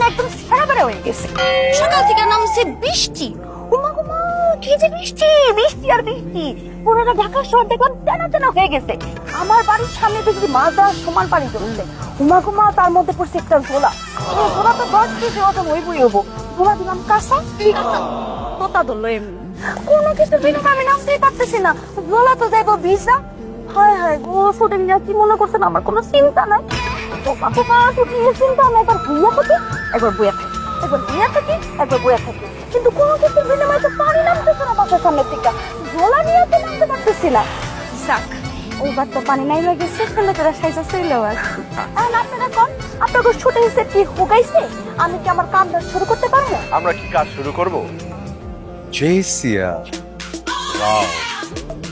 একদম সারাবারে হয়ে গেছে। সকাল থেকে নামছে বৃষ্টি, উমা গুমা কি যে বৃষ্টি বৃষ্টি আর বৃষ্টি, পুরোটা ঢাকা শহর দেখলাম টানা টানা হয়ে গেছে। আমার বাড়ির সামনে দেখি মাজা সমান পানি জমছে, উমা গুমা তার মধ্যে পড়ছে একটা ঝোলা, ঝোলা তো 10 কেজি ওজন হইবই হবো। ঝোলা দিলাম কাঁচা, তোতা ধরলো এমনি, কোনো কিছু বিনা আমি নামতেই পারতেছি না, ঝোলা তো যাইবো ভিজা। হায় হায় গো, ছোট মিয়া কি মনে করছেন আমার কোনো চিন্তা নাই, বোকা বোকা তুই চিন্তা নাই, একবার ভুইয়া থাকি একবার বইয়া থাকি, একবার বইয়া থাকি একবার বইয়া থাকি, কিন্তু কোনো কিছুর বিনিময়ে তো পানি নামতেছে না বাসার সামনের থেকে, ঝোলা নিয়ে তো নামতে পারতেছি না। যাক ওইবার তো পানি নাই লেগেছে, ছেলে তোরা সাইজা চলেও আসছি। এখন আপনারা কোন আপনাদের ছোট হিসেবে কি হোগাইছে, আমি কি আমার কামটা শুরু করতে পারবো? আমরা কি কাজ শুরু করব? জেসিয়া, ওয়াও,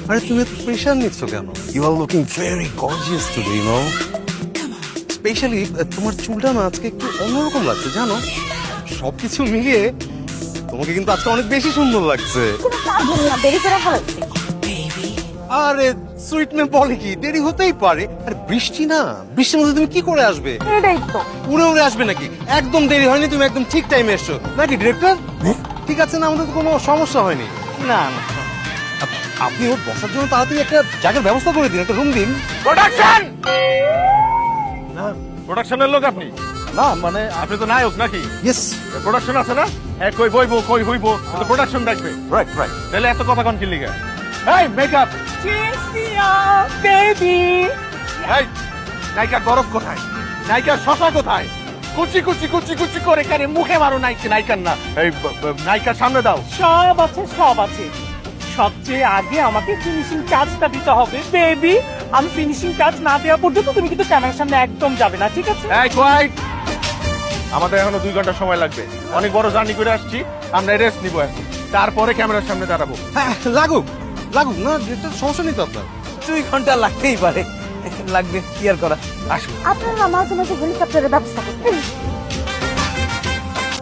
আরে তুমি এত প্রেশার নিচ্ছ কেন? You are looking very gorgeous today, you know. Specially তোমার চুলটা না আজকে একটু অন্যরকম লাগছে, জানো? সবকিছু মিলিয়ে তোমাকে কিন্তু আজকে অনেক বেশি সুন্দর লাগছে। কিন্তু তার জন্য না দেরি করে ফেলাচ্ছি। আরে সুইট মে বলে কি, দেরি হতেই পারে। আর বৃষ্টি না, বৃষ্টির মধ্যে তুমি কি করে আসবে? এটাই তো উড়ে উড়ে আসবে নাকি? একদম দেরি হয়নি, তুমি একদম ঠিক টাইমে এসছো নাকি ডিরেক্টর? ঠিক আছে না, আমাদের তো কোনো সমস্যা হয়নি। না না, আপনি ওর বসার জন্য তাড়াতাড়ি একটা জায়গার ব্যবস্থা করে দিন, একটা রুম দিন। প্রোডাকশন না, প্রোডাকশনের লোক আপনি? না মানে আপনি তো নায়ক নাকি? ইয়েস, প্রোডাকশন আছে না, হ্যাঁ কই বইবো কই হইবো, প্রোডাকশন দেখবে। রাইট রাইট, তাহলে এত কথা কোন কি লিগা? এই মেকআপ, জেসিয়া বেবি, এই নায়িকা গরব কোথায়, নায়িকা শশা কোথায়? কুচি কুচি কুচি কুচি করে কেন মুখে মারো নায়িকা, নায়িকার না, এই নায়িকার সামনে দাও। সব আছে সব আছে, সবচেয়ে আগে আমাকে ফিনিশিং টাচটা দিতে হবে বেবি। আমি ফিনিশিং টাচ না দেওয়া পর্যন্ত তুমি কিন্তু ক্যামেরার সামনে একদম যাবে না, ঠিক আছে? এই কোয়াইট, আমাদের এখনো 2 ঘন্টা সময় লাগবে, অনেক বড় জার্নি করে আসছি, আমরা রেস্ট নিবো এখন, তারপরে ক্যামেরার সামনে দাঁড়াবো। হ্যাঁ লাগুক লাগুক না, ডিরেক্টর সমস্যা নেই তো আপনার। 2 ঘন্টা লাগতেই পারে, লাগবে কি আর করা। আসুন। আপনারা মাঝে মাঝে হেলিকপ্টারের ব্যবস্থা করবেন।